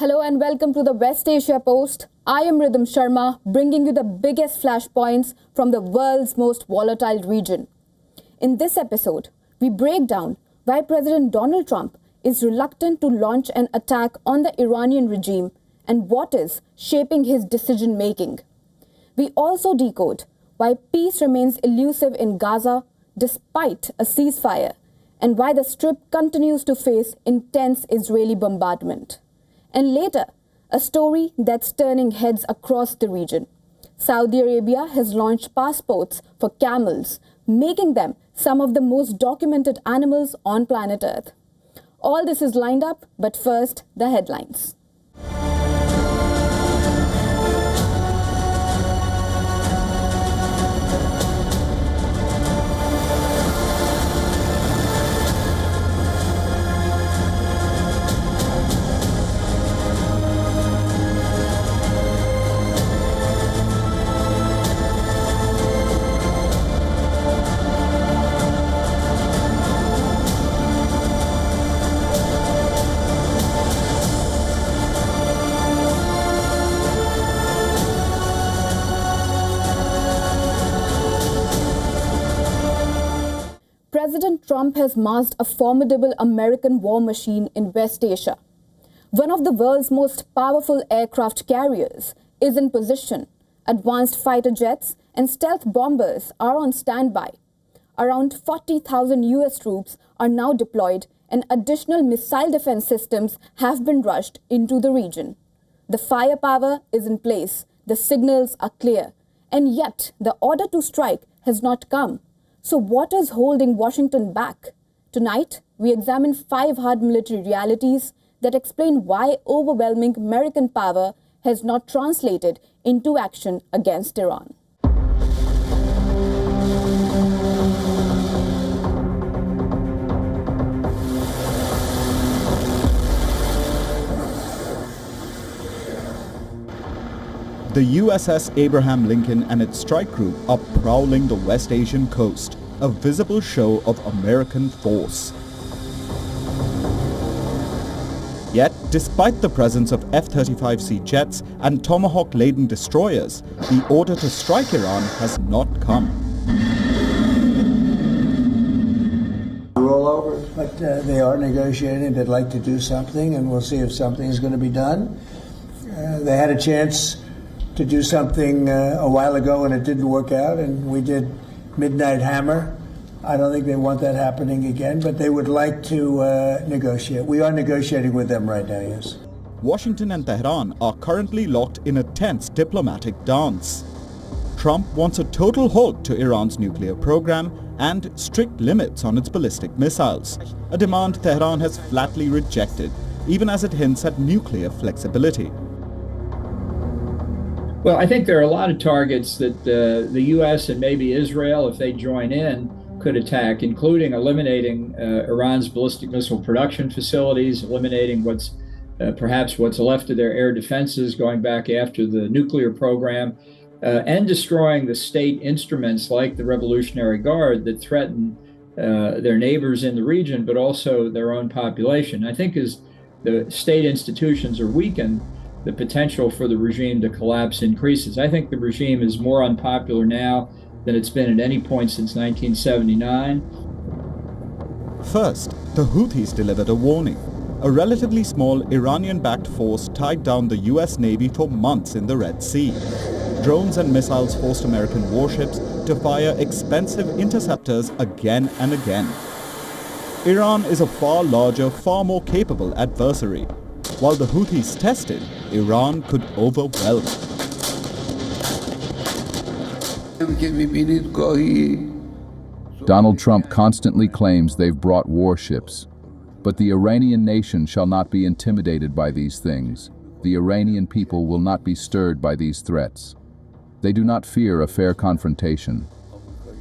Hello and welcome to the West Asia Post. I am Rhythm Sharma, bringing you the biggest flashpoints from the world's most volatile region. In this episode, we break down why President Donald Trump is reluctant to launch an attack on the Iranian regime and what is shaping his decision-making. We also decode why peace remains elusive in Gaza despite a ceasefire and why the Strip continues to face intense Israeli bombardment. And later, a story that's turning heads across the region. Saudi Arabia has launched passports for camels, making them some of the most documented animals on planet Earth. All this is lined up, but first, the headlines. President Trump has masked a formidable American war machine in West Asia. One of the world's most powerful aircraft carriers is in position. Advanced fighter jets and stealth bombers are on standby. Around 40,000 US troops are now deployed and additional missile defense systems have been rushed into the region. The firepower is in place, the signals are clear, and yet the order to strike has not come. So what is holding Washington back? Tonight, we examine 5 hard military realities that explain why overwhelming American power has not translated into action against Iran. The USS Abraham Lincoln and its strike group are prowling the West Asian coast, a visible show of American force. Yet, despite the presence of F-35C jets and Tomahawk-laden destroyers, the order to strike Iran has not come. We're all over, but they are negotiating. They'd like to do something, and we'll see if something is going to be done. They had a chance to do something a while ago and it didn't work out, and we did Midnight Hammer. I don't think they want that happening again, but they would like to negotiate. We are negotiating with them right now, yes. Washington and Tehran are currently locked in a tense diplomatic dance. Trump wants a total halt to Iran's nuclear program and strict limits on its ballistic missiles, a demand Tehran has flatly rejected, even as it hints at nuclear flexibility. Well, I think there are a lot of targets that the U.S. and maybe Israel, if they join in, could attack, including eliminating Iran's ballistic missile production facilities, eliminating perhaps what's left of their air defenses going back after the nuclear program, and destroying the state instruments like the Revolutionary Guard that threaten their neighbors in the region, but also their own population. I think as the state institutions are weakened, the potential for the regime to collapse increases. I think the regime is more unpopular now than it's been at any point since 1979. First, the Houthis delivered a warning. A relatively small Iranian-backed force tied down the US Navy for months in the Red Sea. Drones and missiles forced American warships to fire expensive interceptors again and again. Iran is a far larger, far more capable adversary. While the Houthis tested, Iran could overwhelm. Donald Trump constantly claims they've brought warships. But the Iranian nation shall not be intimidated by these things. The Iranian people will not be stirred by these threats. They do not fear a fair confrontation.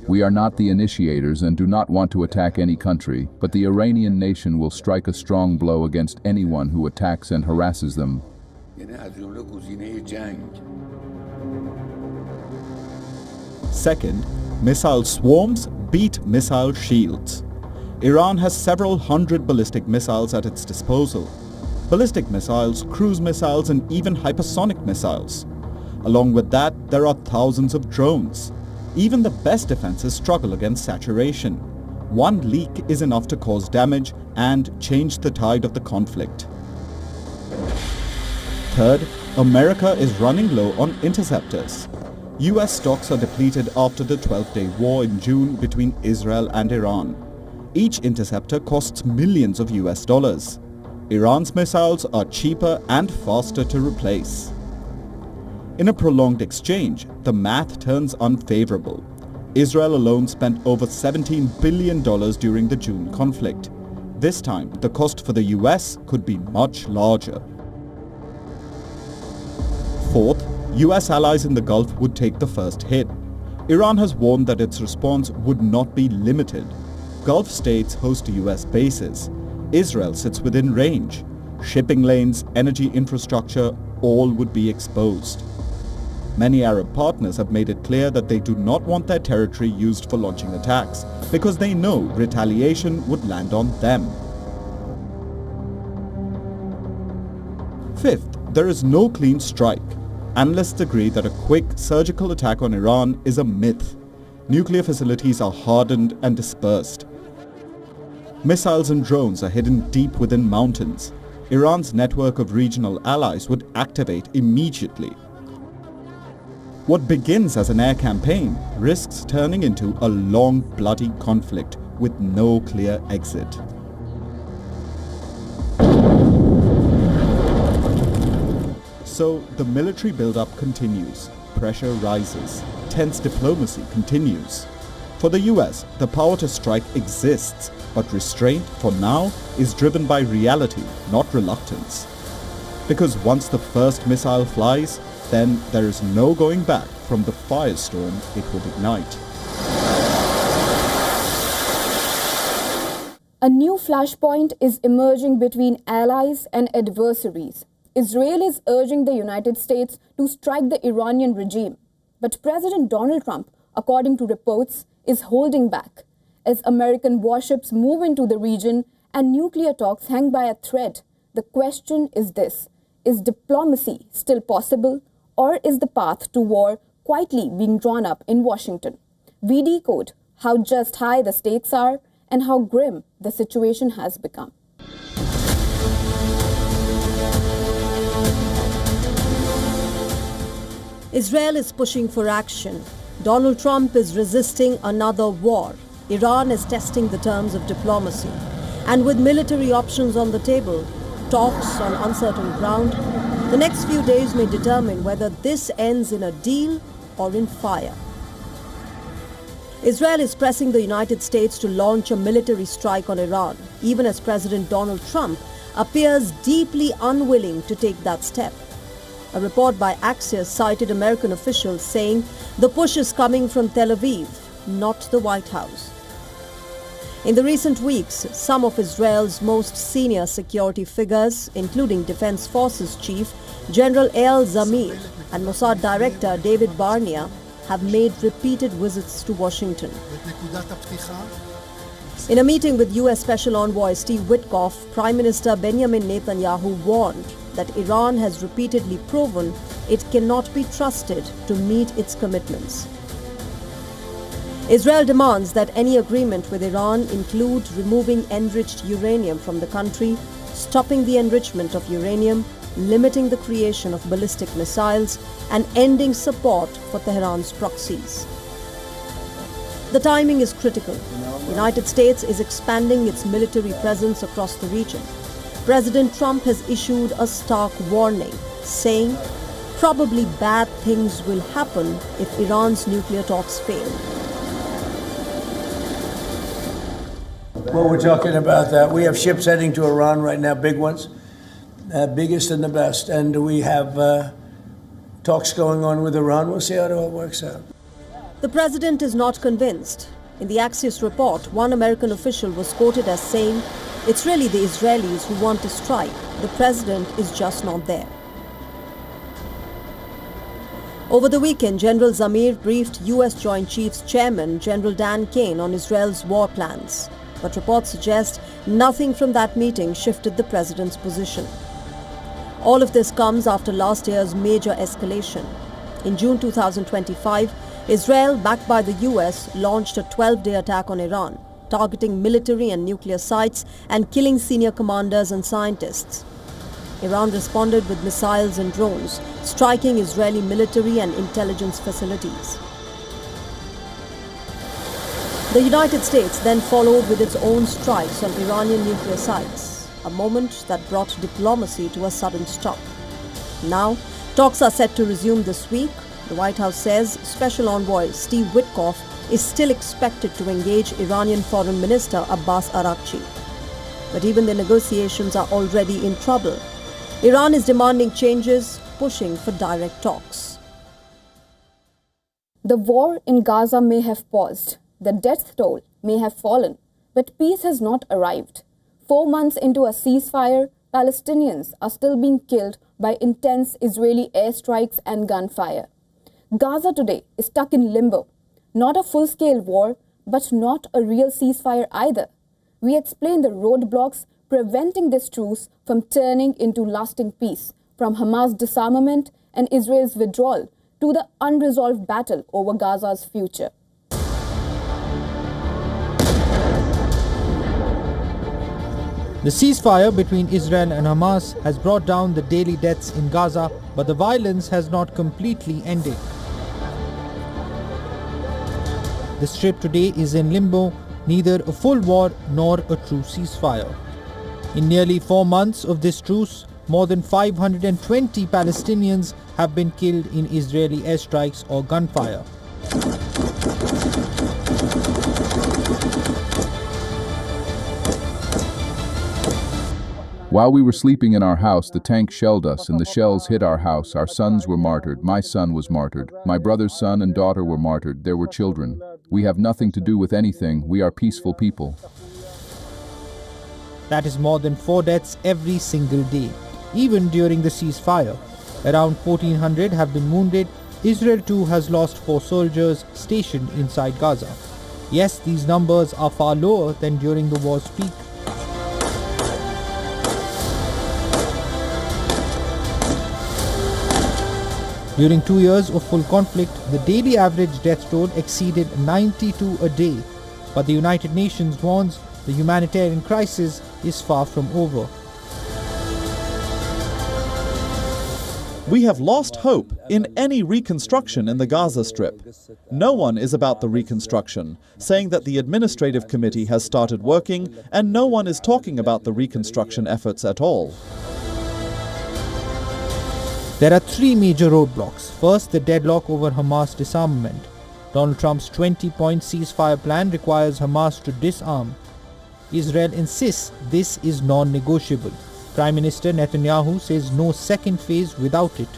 We are not the initiators and do not want to attack any country, but the Iranian nation will strike a strong blow against anyone who attacks and harasses them. Second, missile swarms beat missile shields. Iran has several hundred ballistic missiles at its disposal. ballistic missiles, cruise missiles, and even hypersonic missiles. Along with that, there are thousands of drones. Even the best defenses struggle against saturation. One leak is enough to cause damage and change the tide of the conflict. Third, America is running low on interceptors. US stocks are depleted after the 12-day war in June between Israel and Iran. Each interceptor costs millions of US dollars. Iran's missiles are cheaper and faster to replace. In a prolonged exchange, the math turns unfavorable. Israel alone spent over $17 billion during the June conflict. This time, the cost for the US could be much larger. Fourth, US allies in the Gulf would take the first hit. Iran has warned that its response would not be limited. Gulf states host US bases. Israel sits within range. Shipping lanes, energy infrastructure, all would be exposed. Many Arab partners have made it clear that they do not want their territory used for launching attacks because they know retaliation would land on them. Fifth, there is no clean strike. Analysts agree that a quick surgical attack on Iran is a myth. Nuclear facilities are hardened and dispersed. Missiles and drones are hidden deep within mountains. Iran's network of regional allies would activate immediately. What begins as an air campaign risks turning into a long, bloody conflict with no clear exit. So the military buildup continues, pressure rises, tense diplomacy continues. For the US, the power to strike exists, but restraint for now is driven by reality, not reluctance. Because once the first missile flies, then there is no going back from the firestorm it would ignite. A new flashpoint is emerging between allies and adversaries. Israel is urging the United States to strike the Iranian regime. But President Donald Trump, according to reports, is holding back. As American warships move into the region and nuclear talks hang by a thread, the question is this: is diplomacy still possible, or is the path to war quietly being drawn up in Washington? We decode how just high the stakes are and how grim the situation has become. Israel is pushing for action. Donald Trump is resisting another war. Iran is testing the terms of diplomacy. And with military options on the table, talks on uncertain ground, the next few days may determine whether this ends in a deal or in fire. Israel is pressing the United States to launch a military strike on Iran, even as President Donald Trump appears deeply unwilling to take that step. A report by Axios cited American officials saying the push is coming from Tel Aviv, not the White House. In the recent weeks, some of Israel's most senior security figures, including Defense Forces Chief General Eyal Zamir and Mossad Director David Barnea, have made repeated visits to Washington. In a meeting with U.S. Special Envoy Steve Witkoff, Prime Minister Benjamin Netanyahu warned that Iran has repeatedly proven it cannot be trusted to meet its commitments. Israel demands that any agreement with Iran include removing enriched uranium from the country, stopping the enrichment of uranium, limiting the creation of ballistic missiles, and ending support for Tehran's proxies. The timing is critical. The United States is expanding its military presence across the region. President Trump has issued a stark warning, saying probably bad things will happen if Iran's nuclear talks fail. Well, we're talking about that. We have ships heading to Iran right now, big ones, biggest and the best. And we have talks going on with Iran. We'll see how it all works out. The president is not convinced. In the Axios report, one American official was quoted as saying, "It's really the Israelis who want to strike. The president is just not there." Over the weekend, General Zamir briefed U.S. Joint Chiefs Chairman General Dan Kane on Israel's war plans. But reports suggest nothing from that meeting shifted the president's position. All of this comes after last year's major escalation. In June 2025, Israel, backed by the US, launched a 12-day attack on Iran, targeting military and nuclear sites and killing senior commanders and scientists. Iran responded with missiles and drones, striking Israeli military and intelligence facilities. The United States then followed with its own strikes on Iranian nuclear sites, a moment that brought diplomacy to a sudden stop. Now, talks are set to resume this week. The White House says Special Envoy Steve Witkoff is still expected to engage Iranian Foreign Minister Abbas Araghchi. But even the negotiations are already in trouble. Iran is demanding changes, pushing for direct talks. The war in Gaza may have paused, the death toll may have fallen, but peace has not arrived. 4 months into a ceasefire, Palestinians are still being killed by intense Israeli airstrikes and gunfire. Gaza today is stuck in limbo. Not a full-scale war, but not a real ceasefire either. We explain the roadblocks preventing this truce from turning into lasting peace, from Hamas disarmament and Israel's withdrawal to the unresolved battle over Gaza's future. The ceasefire between Israel and Hamas has brought down the daily deaths in Gaza, but the violence has not completely ended. The Strip today is in limbo, neither a full war nor a true ceasefire. In nearly 4 months of this truce, more than 520 Palestinians have been killed in Israeli airstrikes or gunfire. While we were sleeping in our house, the tank shelled us and the shells hit our house. Our sons were martyred. My son was martyred. My brother's son and daughter were martyred. There were children. We have nothing to do with anything. We are peaceful people. That is more than 4 deaths every single day, even during the ceasefire. Around 1,400 have been wounded. Israel too has lost 4 soldiers stationed inside Gaza. Yes, these numbers are far lower than during the war's peak. During 2 years of full conflict, the daily average death toll exceeded 92 a day. But the United Nations warns the humanitarian crisis is far from over. We have lost hope in any reconstruction in the Gaza Strip. No one is about the reconstruction, saying that the administrative committee has started working, and no one is talking about the reconstruction efforts at all. There are 3 major roadblocks. First, the deadlock over Hamas disarmament. Donald Trump's 20-point ceasefire plan requires Hamas to disarm. Israel insists this is non-negotiable. Prime Minister Netanyahu says no second phase without it.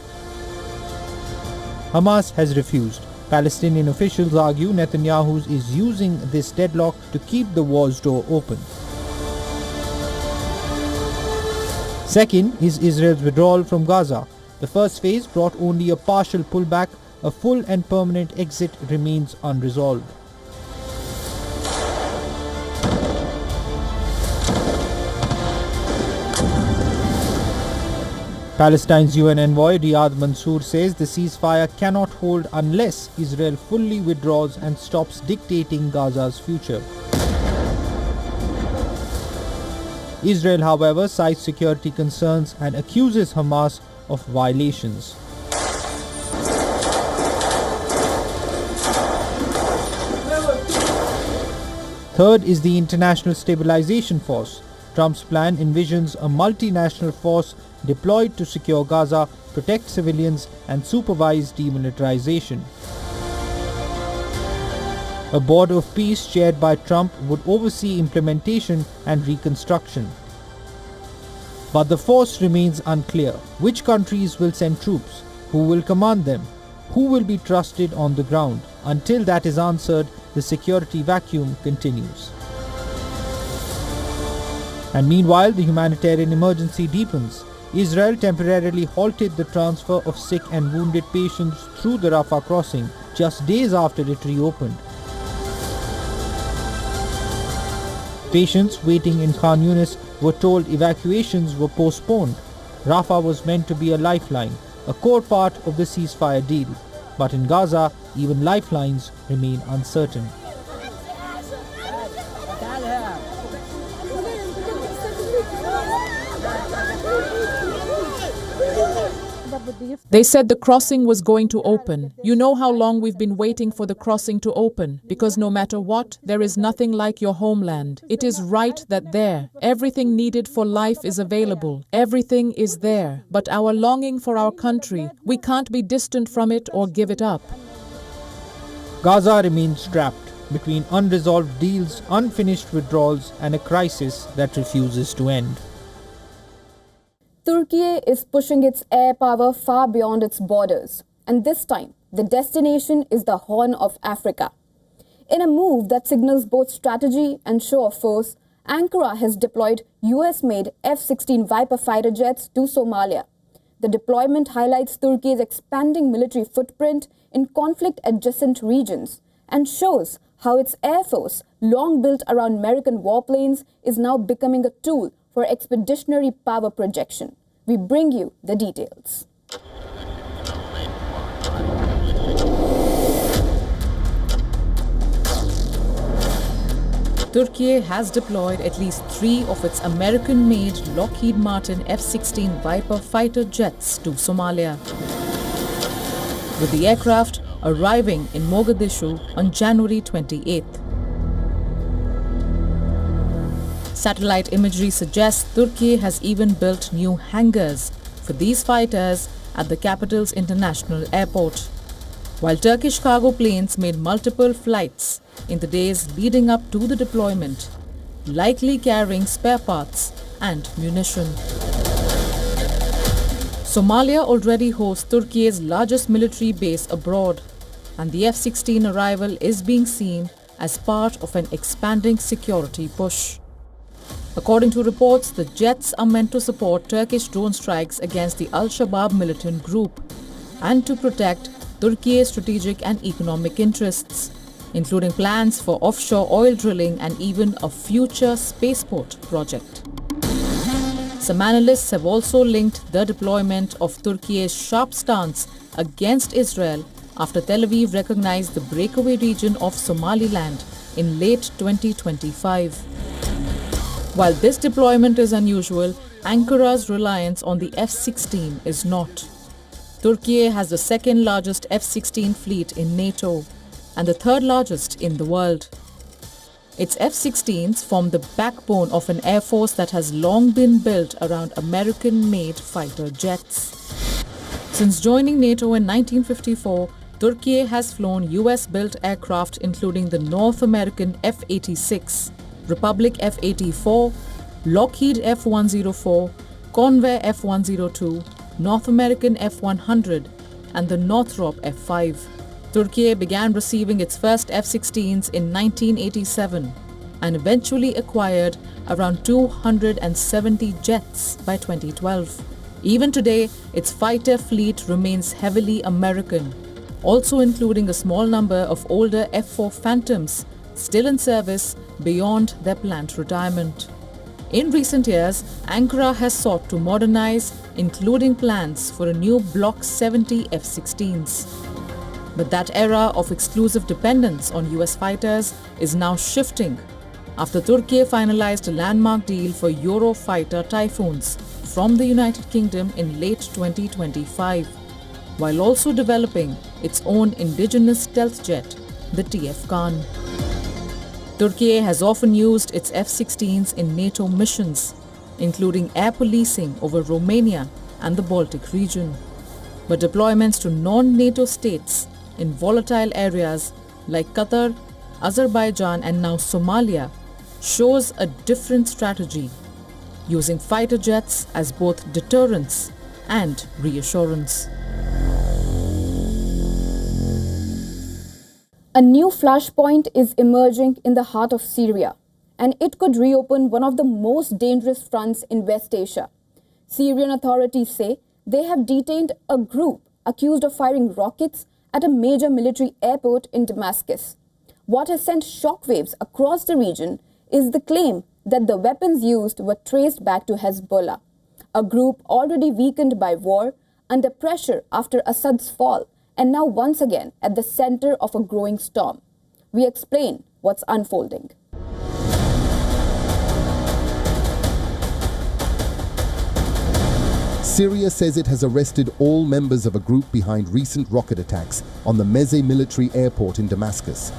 Hamas has refused. Palestinian officials argue Netanyahu is using this deadlock to keep the war's door open. Second is Israel's withdrawal from Gaza. The first phase brought only a partial pullback. A full and permanent exit remains unresolved. Palestine's UN envoy Riyad Mansour says the ceasefire cannot hold unless Israel fully withdraws and stops dictating Gaza's future. Israel, however, cites security concerns and accuses Hamas of violations. Third is the International Stabilization Force. Trump's plan envisions a multinational force deployed to secure Gaza, protect civilians, and supervise demilitarization. A board of peace chaired by Trump would oversee implementation and reconstruction. But the force remains unclear. Which countries will send troops? Who will command them? Who will be trusted on the ground? Until that is answered, the security vacuum continues. And meanwhile, the humanitarian emergency deepens. Israel temporarily halted the transfer of sick and wounded patients through the Rafah crossing just days after it reopened. Patients waiting in Khan Yunis were told evacuations were postponed. Rafah was meant to be a lifeline, a core part of the ceasefire deal. But in Gaza, even lifelines remain uncertain. They said the crossing was going to open. You know how long we've been waiting for the crossing to open, because no matter what, there is nothing like your homeland. It is right that there, everything needed for life is available. Everything is there. But our longing for our country, we can't be distant from it or give it up. Gaza remains trapped between unresolved deals, unfinished withdrawals, and a crisis that refuses to end. Turkey is pushing its air power far beyond its borders, and this time, the destination is the Horn of Africa. In a move that signals both strategy and show of force, Ankara has deployed US-made F-16 Viper fighter jets to Somalia. The deployment highlights Turkey's expanding military footprint in conflict-adjacent regions and shows how its air force, long built around American warplanes, is now becoming a tool for expeditionary power projection. We bring you the details. Turkey has deployed at least 3 of its American-made Lockheed Martin F-16 Viper fighter jets to Somalia, with the aircraft arriving in Mogadishu on January 28th. Satellite imagery suggests Turkey has even built new hangars for these fighters at the capital's international airport, while Turkish cargo planes made multiple flights in the days leading up to the deployment, likely carrying spare parts and munition. Somalia already hosts Turkey's largest military base abroad, and the F-16 arrival is being seen as part of an expanding security push. According to reports, the jets are meant to support Turkish drone strikes against the Al-Shabaab militant group and to protect Turkey's strategic and economic interests, including plans for offshore oil drilling and even a future spaceport project. Some analysts have also linked the deployment of Turkey's sharp stance against Israel after Tel Aviv recognized the breakaway region of Somaliland in late 2025. While this deployment is unusual, Ankara's reliance on the F-16 is not. Turkey has the second largest F-16 fleet in NATO and the third largest in the world. Its F-16s form the backbone of an air force that has long been built around American-made fighter jets. Since joining NATO in 1954, Turkey has flown US-built aircraft including the North American F-86, Republic F-84, Lockheed F-104, Convair F-102, North American F-100 and the Northrop F-5. Turkey began receiving its first F-16s in 1987 and eventually acquired around 270 jets by 2012. Even today, its fighter fleet remains heavily American, also including a small number of older F-4 Phantoms still in service beyond their planned retirement. In recent years, Ankara has sought to modernize, including plans for a new Block 70 F-16s. But that era of exclusive dependence on US fighters is now shifting after Turkey finalized a landmark deal for Eurofighter Typhoons from the United Kingdom in late 2025, while also developing its own indigenous stealth jet, the TF Khan. Turkey has often used its F-16s in NATO missions, including air policing over Romania and the Baltic region. But deployments to non-NATO states in volatile areas like Qatar, Azerbaijan and now Somalia shows a different strategy, using fighter jets as both deterrence and reassurance. A new flashpoint is emerging in the heart of Syria, and it could reopen one of the most dangerous fronts in West Asia. Syrian authorities say they have detained a group accused of firing rockets at a major military airport in Damascus. What has sent shockwaves across the region is the claim that the weapons used were traced back to Hezbollah, a group already weakened by war, under pressure after Assad's fall, and now once again at the center of a growing storm. We explain what's unfolding. Syria says it has arrested all members of a group behind recent rocket attacks on the Meze military airport in Damascus.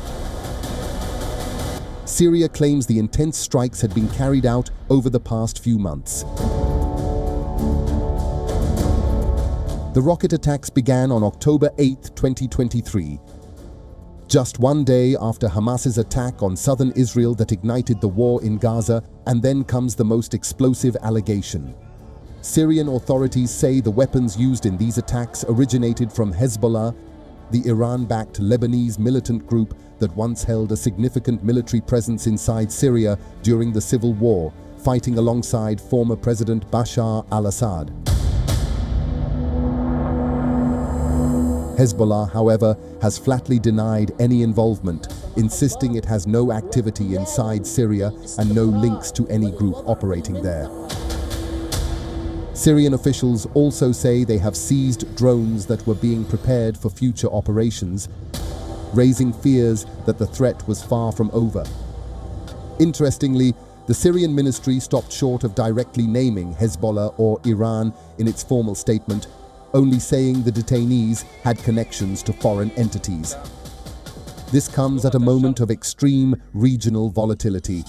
Syria claims the intense strikes had been carried out over the past few months. The rocket attacks began on October 8, 2023, just one day after Hamas's attack on southern Israel that ignited the war in Gaza, and then comes the most explosive allegation. Syrian authorities say the weapons used in these attacks originated from Hezbollah, the Iran-backed Lebanese militant group that once held a significant military presence inside Syria during the civil war, fighting alongside former President Bashar al-Assad. Hezbollah, however, has flatly denied any involvement, insisting it has no activity inside Syria and no links to any group operating there. Syrian officials also say they have seized drones that were being prepared for future operations, raising fears that the threat was far from over. Interestingly, the Syrian ministry stopped short of directly naming Hezbollah or Iran in its formal statement, only saying the detainees had connections to foreign entities. This comes at a moment of extreme regional volatility.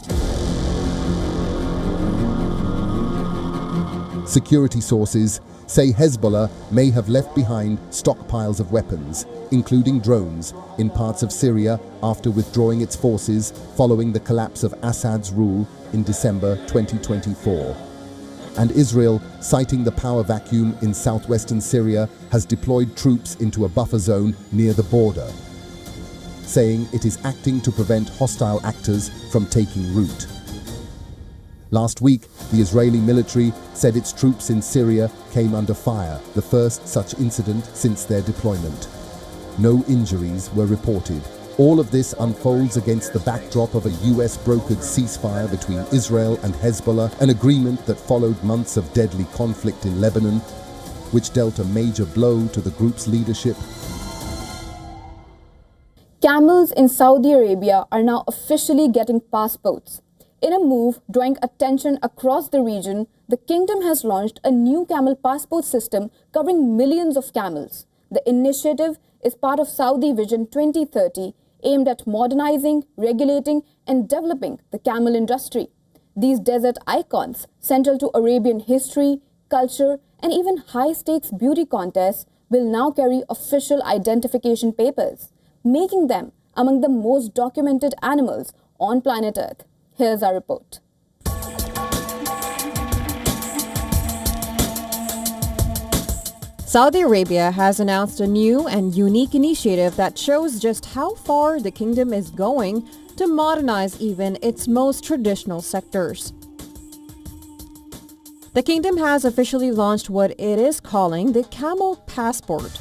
Security sources say Hezbollah may have left behind stockpiles of weapons, including drones, in parts of Syria after withdrawing its forces following the collapse of Assad's rule in December 2024. And Israel, citing the power vacuum in southwestern Syria, has deployed troops into a buffer zone near the border, saying it is acting to prevent hostile actors from taking root. Last week, the Israeli military said its troops in Syria came under fire, the first such incident since their deployment. No injuries were reported. All of this unfolds against the backdrop of a US-brokered ceasefire between Israel and Hezbollah, an agreement that followed months of deadly conflict in Lebanon, which dealt a major blow to the group's leadership. Camels in Saudi Arabia are now officially getting passports. In a move drawing attention across the region, the kingdom has launched a new camel passport system covering millions of camels. The initiative is part of Saudi Vision 2030, aimed at modernizing, regulating, and developing the camel industry. These desert icons, central to Arabian history, culture, and even high-stakes beauty contests, will now carry official identification papers, making them among the most documented animals on planet Earth. Here's our report. Saudi Arabia has announced a new and unique initiative that shows just how far the kingdom is going to modernize even its most traditional sectors. The kingdom has officially launched what it is calling the Camel Passport,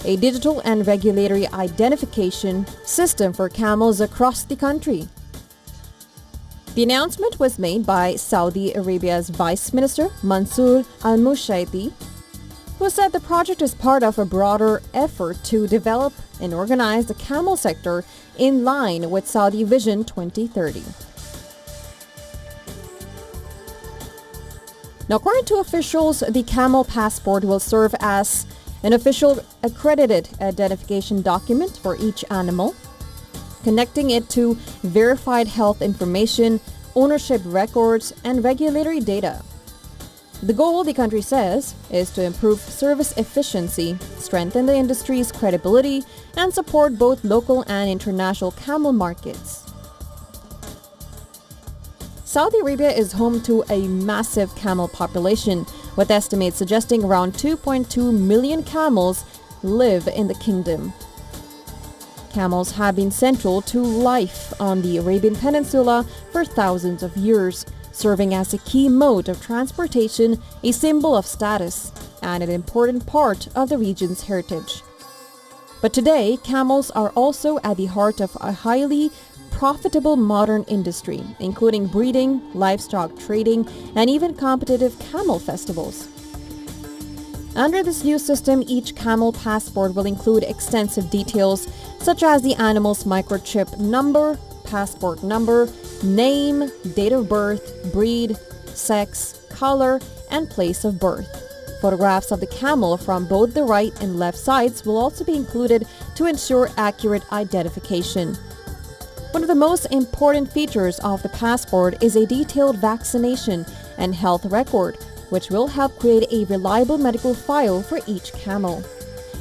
a digital and regulatory identification system for camels across the country. The announcement was made by Saudi Arabia's Vice Minister Mansour al-Mushaiti, who said the project is part of a broader effort to develop and organize the camel sector in line with Saudi Vision 2030. Now, according to officials, the Camel Passport will serve as an official accredited identification document for each animal, connecting it to verified health information, ownership records, and regulatory data. The goal, the country says, is to improve service efficiency, strengthen the industry's credibility, and support both local and international camel markets. Saudi Arabia is home to a massive camel population, with estimates suggesting around 2.2 million camels live in the kingdom. Camels have been central to life on the Arabian Peninsula for thousands of years, serving as a key mode of transportation, a symbol of status, and an important part of the region's heritage. But today, camels are also at the heart of a highly profitable modern industry, including breeding, livestock trading, and even competitive camel festivals. Under this new system, each camel passport will include extensive details such as the animal's microchip number, passport number, name, date of birth, breed, sex, color, and place of birth. Photographs of the camel from both the right and left sides will also be included to ensure accurate identification. One of the most important features of the passport is a detailed vaccination and health record, which will help create a reliable medical file for each camel.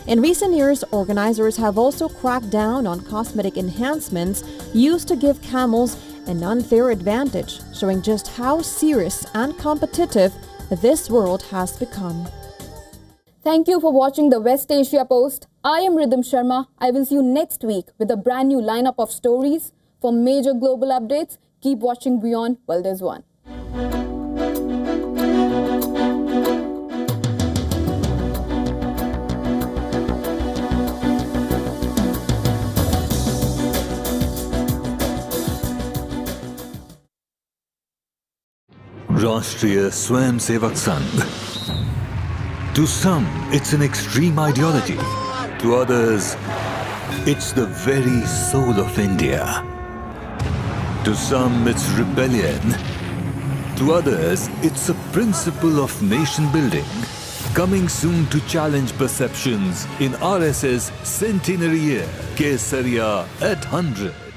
In recent years, organizers have also cracked down on cosmetic enhancements used to give camels an unfair advantage, showing just how serious and competitive this world has become. Thank you for watching the West Asia Post. I am Rhythm Sharma. I will see you next week with a brand new lineup of stories. For major global updates, keep watching WION World is One. Rashtriya Swayamsevak Sangh. To some, it's an extreme ideology. To others, it's the very soul of India. To some, it's rebellion. To others, it's a principle of nation building. Coming soon to challenge perceptions in RSS centenary year, Syria at 100.